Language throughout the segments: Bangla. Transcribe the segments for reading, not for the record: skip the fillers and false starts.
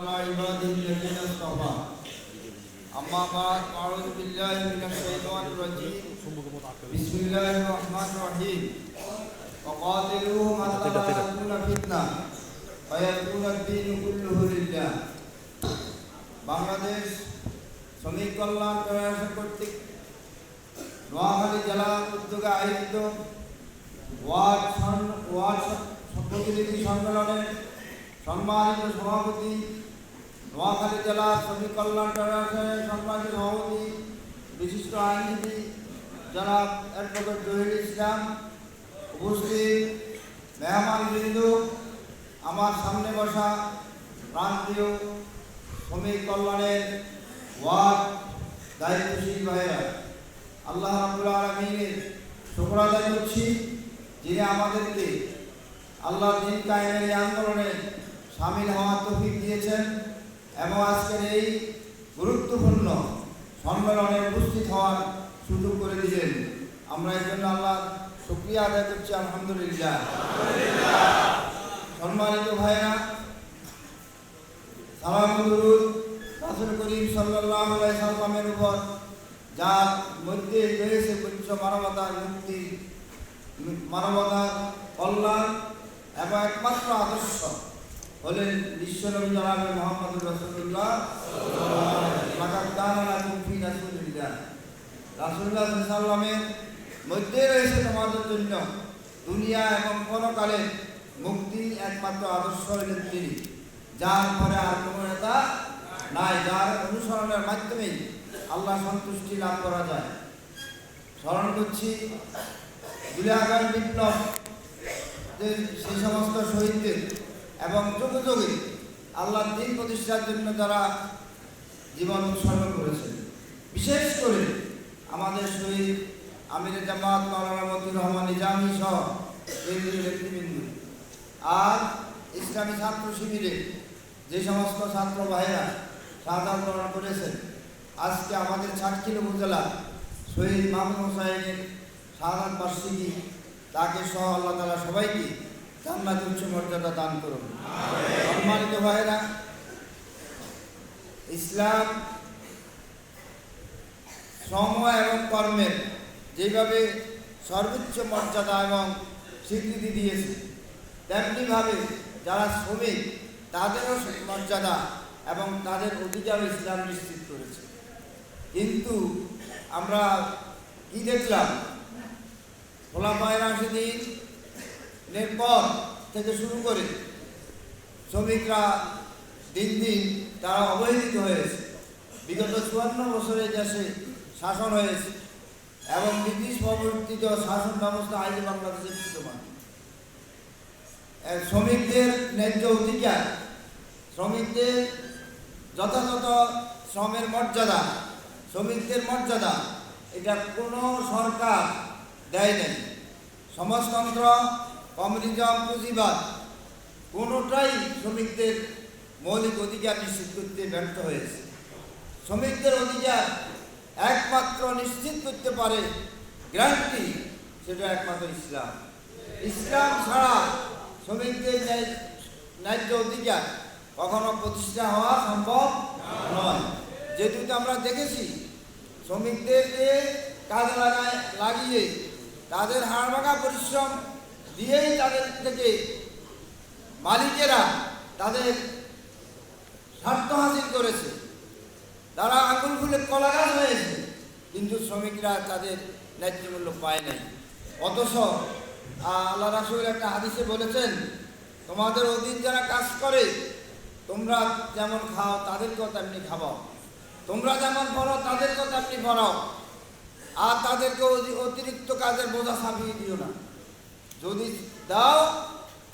على عباده الذين اصطفى أما بعد أعوذ بالله من الشيطان الرجيم بسم الله الرحمن الرحيم وقاتلوهم حتى لا تكون فتنة ويكون الدين كله لله বাংলাদেশ শ্রমিক কল্যাণ ফেডারেশন কর্তৃক নোয়াখালী জেলার উদ্যোগে আয়োজিত ওয়ার্ড প্রতিনিধি সম্মেলনের সম্মানিত সভাপতি, নোয়াখালী জেলা শ্রমিক কল্যাণ ফেডারেশনের সম্মানিত সভাপতি, বিশিষ্ট আইনজীবী জনাব অ্যাডভোকেট জহির ইসলাম, উপস্থিত মেহমানবৃন্দ, আমার সামনে বসা প্রান্তীয় শ্রমিক কল্যাণের ওয়ার্ড দায়িত্বশীল ভাইয়েরা, আল্লাহ রাব্বুল আলামিনের শুকর আদায় করছি যিনি আমাদেরকে আল্লাহর দ্বীন কায়েমের এই আন্দোলনে শামিল হওয়ার তৌফিক দিয়েছেন এবং আজকের এই গুরুত্বপূর্ণ সম্মেলনে উপস্থিত হওয়ার সুযোগ করে দিলেন। আমরা এই জন্য আল্লাহ শুকরিয়া আদায় করছি, আলহামদুলিল্লাহ। সম্মানিত ভাইয়েরা, সালাম দুরূদ রাসূল করিম সাল্লাল্লাহু আলাইহি সাল্লামের উপর, যার মধ্যে রয়েছে বিশ্ব মানবতার মুক্তি, মানবতার কল্যাণ এবং একমাত্র আদর্শ হলেন বিশ্বনবী জনাবে মুহাম্মদুর রাসূলুল্লাহ রাসূলুল্লাহ সাল্লামের মধ্যে রয়েছে তোমাদের জন্য দুনিয়া এবং পরকালে মুক্তির একমাত্র আদর্শ হলেন তিনি, যার পরে আর কোনো নেতা নাই, যার অনুসরণের মাধ্যমেই আল্লাহ সন্তুষ্টি লাভ করা যায়। স্মরণ করছি জুলাই আগস্ট বিপ্লব, সেই সমস্ত শহীদদের এবং যুগে যুগে আল্লাহর দ্বীন প্রতিষ্ঠার জন্য যারা জীবন উৎসর্গ করেছেন, বিশেষ করে আমাদের শহীদ আমিরে জামাত মাওলানা মতিউর রহমান নিজামী সহ কেন্দ্রীয় নেতৃবৃন্দ আর ইসলামী ছাত্র শিবিরে যে সমস্ত ছাত্র ভাইয়েরা শাহাদাত বরণ করেছেন। আজকে আমাদের ছাটকিল উপজেলা শহীদ মাহমুদ হোসাইনের শাহাদাত বার্ষিকী, তাকে সহ আল্লাহ তাআলা সবাইকে জান্নাতের উচ্চ মর্যাদা দান করুন। সম্মানিত ভাইয়েরা, ইসলাম শ্রম এবং কর্মের যেভাবে সর্বোচ্চ মর্যাদা এবং স্বীকৃতি দিয়েছে, তেমনিভাবে যারা শ্রমিক তাদেরও মর্যাদা এবং তাদের অধিকার ইসলাম নিশ্চিত করেছে। কিন্তু আমরা কি দেখলাম, খোলাফায়ে রাশিদিনের পর থেকে শুরু করে শ্রমিকরা দিন দিন তারা অবহেলিত হয়েছে। বিগত 54 বছরে দেশে শাসন হয়েছে এবং ব্রিটিশ প্রবর্তিত শাসন ব্যবস্থা আইন বাংলাদেশে বিদ্যমান। শ্রমিকদের ন্যায্য অধিকার, শ্রমিকদের যথাযথ শ্রমের মর্যাদা, শ্রমিকদের মর্যাদা, এটা কোনো সরকার দেয় নাই। সমাজতন্ত্র, কমিউনিজম, পুঁজিবাদ কোনোটাই শ্রমিকদের মৌলিক অধিকার নিশ্চিত করতে ব্যর্থ হয়েছে। শ্রমিকদের অধিকার একমাত্র নিশ্চিত করতে পারে গ্যারান্টি, সেটা একমাত্র ইসলাম। ইসলাম ছাড়া শ্রমিকদের ন্যায্য অধিকার কখনো প্রতিষ্ঠা হওয়া সম্ভব নয়। যেহেতু আমরা দেখেছি শ্রমিকদেরকে কাজে লাগিয়ে তাদের হাড়ভাঙা পরিশ্রম দিয়েই তাদের থেকে মালিকেরা তাদের স্বার্থ হাসিল করেছে, তারা আঙুল ফুলে কলাগাছ হয়েছে, কিন্তু শ্রমিকরা তাদের ন্যায্য মূল্য পায় নাই। অথচ আল্লাহ রাসূল একটা হাদিসে বলেছেন, তোমাদের অধীন যারা কাজ করে তোমরা যেমন খাও তাদেরকেও তেমনি খাওয়াও, তোমরা যেমন পড়ো তাদেরকেও তেমনি পড়াও, আর তাদেরকে অতিরিক্ত কাজের বোঝা চাপিয়ে দিও না। যদি দাও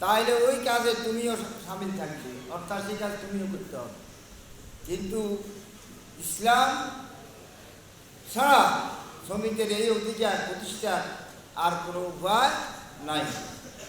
তাহলে ওই কাজে তুমিও সামিল থাকবে, অর্থাৎ সেই কাজ তুমিও করতে হবে। কিন্তু ইসলাম ছাড়া শ্রমিকদের এই অধিকার প্রতিষ্ঠার আর কোনো উপায় নাই।